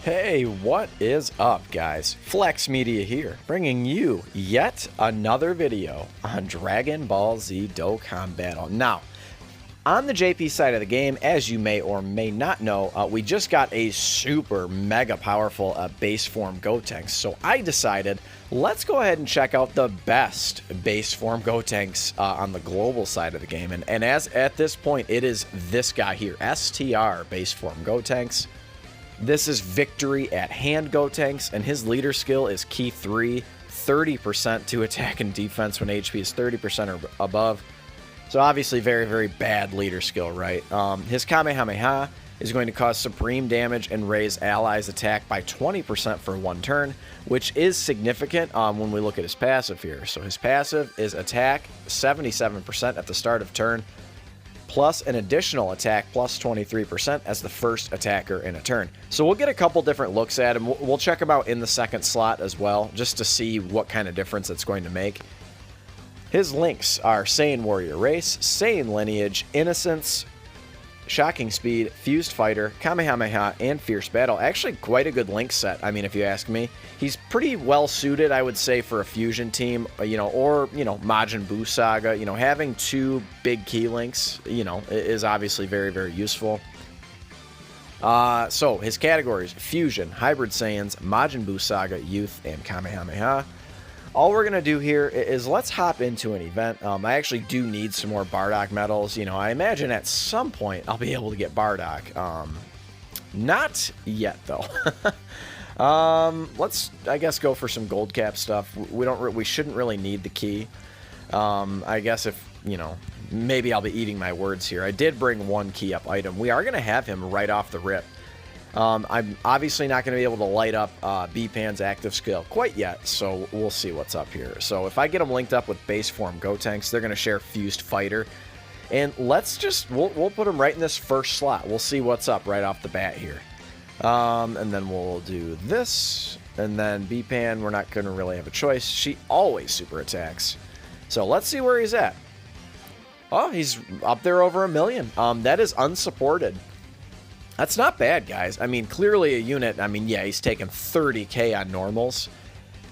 Hey, what is up, guys? Flex Media here, bringing you yet another video on Dragon Ball Z Dokkan Battle. Now, on the JP side of the game, as you may or may not know, we just got a super mega powerful base form Gotenks. So I decided, let's go ahead and check out the best base form Gotenks on the global side of the game. And as at this point, it is this guy here, STR base form Gotenks. This is Victory at Hand Gotenks, and his leader skill is Key 3, 30% to attack and defense when HP is 30% or above. So obviously very, very bad leader skill, right? His Kamehameha is going to cause supreme damage and raise allies' attack by 20% for one turn, which is significant when we look at his passive here. So his passive is attack 77% at the start of turn, plus an additional attack plus 23% as the first attacker in a turn. So we'll get a couple different looks at him. We'll check him out in the second slot as well, just to see what kind of difference it's going to make. His links are Saiyan Warrior Race, Saiyan Lineage, Innocence, Shocking Speed, Fused Fighter, Kamehameha, and Fierce Battle. Actually, quite a good link set, I mean, if you ask me. He's pretty well suited, I would say, for a fusion team, or Majin Buu Saga. Having two big key links, is obviously very, very useful. So his categories: Fusion, Hybrid Saiyans, Majin Buu Saga, Youth, and Kamehameha. All we're going to do here is let's hop into an event. I actually do need some more Bardock medals. I imagine at some point I'll be able to get Bardock. Not yet, though. Let's, I guess, go for some gold cap stuff. We shouldn't really need the key. I guess if, maybe I'll be eating my words here. I did bring one key up item. We are going to have him right off the rip. I'm obviously not going to be able to light up B-Pan's active skill quite yet, so we'll see what's up here. So if I get them linked up with base form Gotenks, they're going to share Fused Fighter. And let's just, we'll put them right in this first slot. We'll see what's up right off the bat here. And then we'll do this. And then B-Pan, we're not going to really have a choice. She always super attacks. So let's see where he's at. Oh, he's up there over 1 million. That is unsupported. That's not bad, guys. I mean, clearly a unit, yeah, he's taking 30k on normals.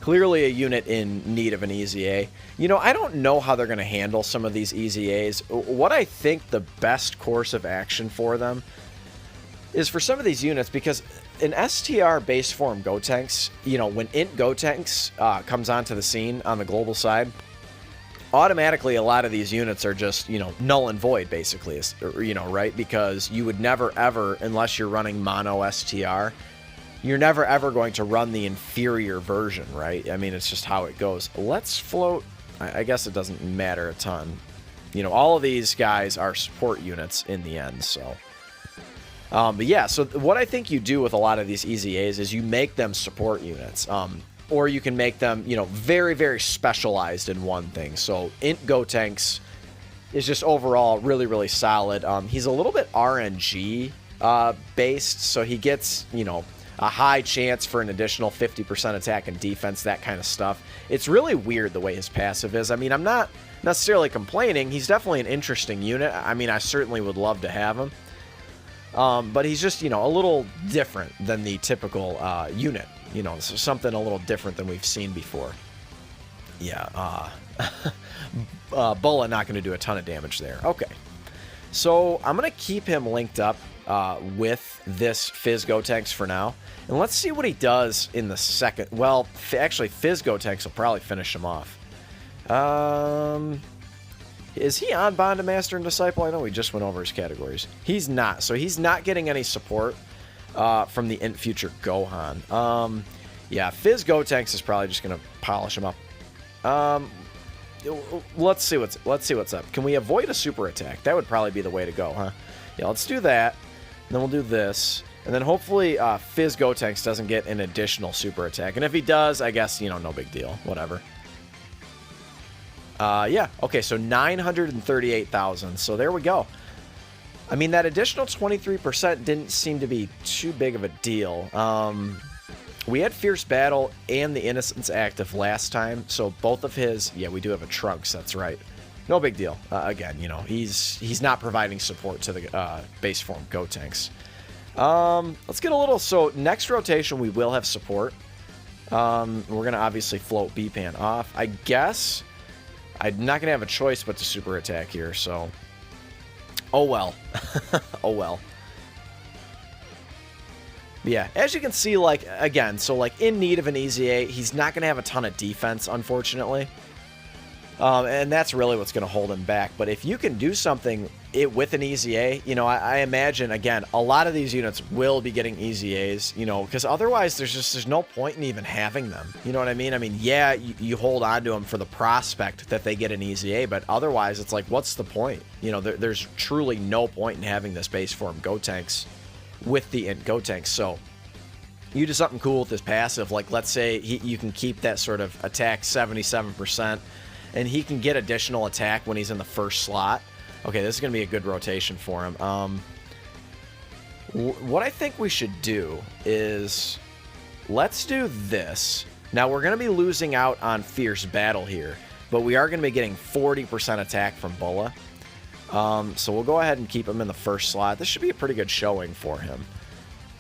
Clearly a unit in need of an easy A. I don't know how they're going to handle some of these easy A's. What I think the best course of action for them is for some of these units, because in STR base form Gotenks, when Int Gotenks comes onto the scene on the global side, automatically a lot of these units are just, null and void, basically, right? Because you would never, ever, unless you're running mono STR, you're never, ever going to run the inferior version, right? I mean, it's just how it goes. Let's float. I guess it doesn't matter a ton. All of these guys are support units in the end, so. But yeah, so what I think you do with a lot of these easy A's is you make them support units. Or you can make them, very, very specialized in one thing. So Int Gotenks is just overall really, really solid. He's a little bit RNG based, so he gets, a high chance for an additional 50% attack and defense, that kind of stuff. It's really weird the way his passive is. I mean, I'm not necessarily complaining. He's definitely an interesting unit. I mean, I certainly would love to have him. But he's just, a little different than the typical unit. Something a little different than we've seen before. Yeah, Bullet not going to do a ton of damage there. Okay. So I'm going to keep him linked up with this Fizz Gotenks for now. And let's see what he does in the second. Well, actually, Fizz Gotenks will probably finish him off. Is he on Bond to Master and Disciple? I know we just went over his categories. He's not. So he's not getting any support from the Int Future Gohan. Yeah, Fizz Gotenks is probably just going to polish him up. Let's see what's up. Can we avoid a super attack? That would probably be the way to go, huh? Yeah, let's do that. And then we'll do this. And then hopefully Fizz Gotenks doesn't get an additional super attack. And if he does, I guess, no big deal. Whatever. Yeah, okay, so 938,000. So there we go. I mean, that additional 23% didn't seem to be too big of a deal. We had Fierce Battle and the Innocence active last time, so both of his... Yeah, we do have a Trunks, that's right. No big deal. Again, he's not providing support to the base form Gotenks. Let's get a little... So, next rotation, we will have support. We're going to obviously float B-Pan off. I guess I'm not going to have a choice but to super attack here, so... Oh, well. Oh, well. Yeah, as you can see, like, again, so, like, in need of an easy A, he's not going to have a ton of defense, unfortunately. And that's really what's going to hold him back. But if you can do something with an easy A, you know, I imagine, again, a lot of these units will be getting easy A's, you know, because otherwise there's no point in even having them. You know what I mean? I mean, yeah, you hold on to them for the prospect that they get an easy A, but otherwise it's like, what's the point? You know, there's truly no point in having this base form Gotenks with the int Gotenks. So you do something cool with this passive, like let's say you can keep that sort of attack 77%, and he can get additional attack when he's in the first slot. Okay, this is going to be a good rotation for him. What I think we should do is, let's do this. Now, we're going to be losing out on Fierce Battle here, but we are going to be getting 40% attack from Bulla. So we'll go ahead and keep him in the first slot. This should be a pretty good showing for him.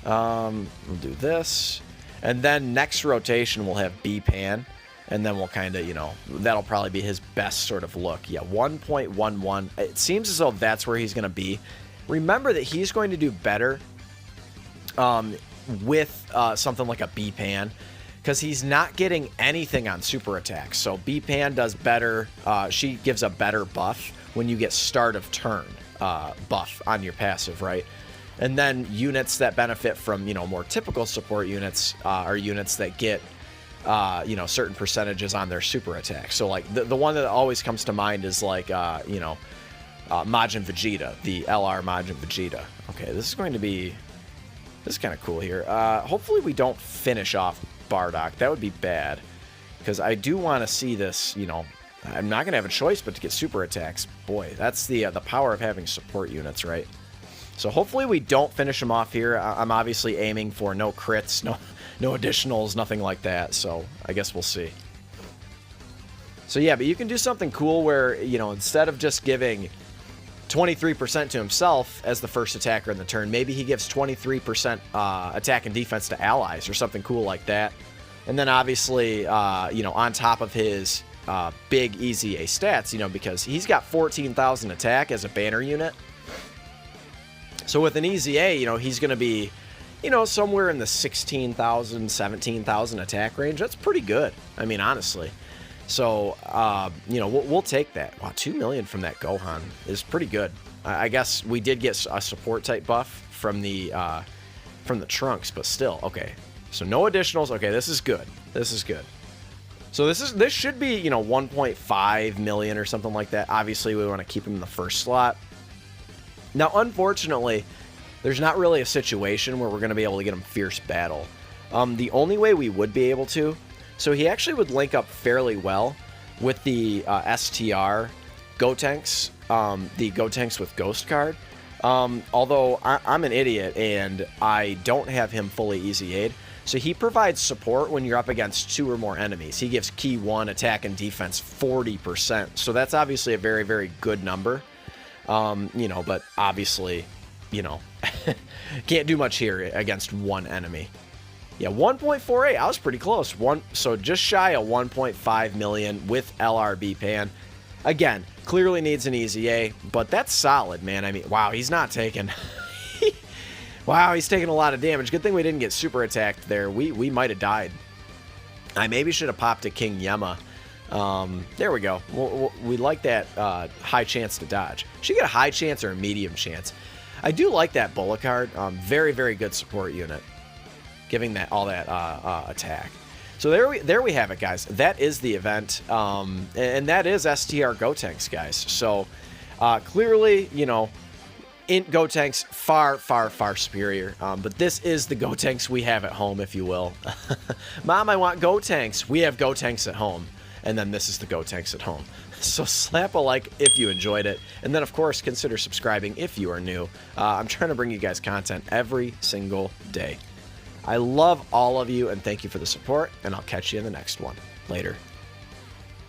We'll do this. And then next rotation, we'll have B-Pan. And then we'll kind of, you know, that'll probably be his best sort of look. Yeah, 1.11. It seems as though that's where he's going to be. Remember that he's going to do better with something like a B-Pan, because he's not getting anything on super attacks. So B-Pan does better. She gives a better buff when you get start of turn buff on your passive, right? And then units that benefit from, you know, more typical support units are units that get... you know, certain percentages on their super attack. So, like, the one that always comes to mind is, like, you know, Majin Vegeta, the LR Majin Vegeta. Okay, this is going to be... This is kind of cool here. Hopefully we don't finish off Bardock. That would be bad, because I do want to see this, you know... I'm not going to have a choice but to get super attacks. Boy, that's the power of having support units, right? So hopefully we don't finish him off here. I'm obviously aiming for no crits, no additionals, nothing like that, so I guess we'll see. So yeah, but you can do something cool where, you know, instead of just giving 23% to himself as the first attacker in the turn, maybe he gives 23% attack and defense to allies or something cool like that. And then obviously, you know, on top of his big easy A stats, you know, because he's got 14,000 attack as a banner unit. So with an easy A, you know, he's going to be, you know, somewhere in the 16,000, 17,000 attack range. That's pretty good. I mean, honestly. So, you know, we'll take that. Wow, 2 million from that Gohan is pretty good. I guess we did get a support type buff from the Trunks, but still, okay. So no additionals. Okay, this is good. This is good. So this should be, you know, 1.5 million or something like that. Obviously, we want to keep him in the first slot. Now, unfortunately, there's not really a situation where we're going to be able to get him Fierce Battle. The only way we would be able to, so he actually would link up fairly well with the STR Gotenks, the Gotenks with Ghost card. Although I'm an idiot and I don't have him fully easy aid. So he provides support when you're up against 2 or more enemies. He gives key 1 attack and defense 40%. So that's obviously a very, very good number. You know, but obviously, you know, can't do much here against 1 enemy. Yeah, 1.48. I was pretty close. So just shy of 1.5 million with LRB Pan. Again, clearly needs an easy A, but that's solid, man. I mean, wow, he's not taking... Wow, he's taking a lot of damage. Good thing we didn't get super attacked there. We might have died. I maybe should have popped a King Yema. There we go. We like that high chance to dodge. Should get a high chance or a medium chance. I do like that Bulla card. Very, very good support unit. Giving that all that attack. So there we have it, guys. That is the event. And that is STR Gotenks, guys. So clearly, you know, int Gotenks far, far, far superior. But this is the Gotenks we have at home, if you will. Mom, I want Gotenks. We have Gotenks at home. And then this is the Gotenks at home. So slap a like if you enjoyed it. And then, of course, consider subscribing if you are new. I'm trying to bring you guys content every single day. I love all of you, and thank you for the support, and I'll catch you in the next one. Later.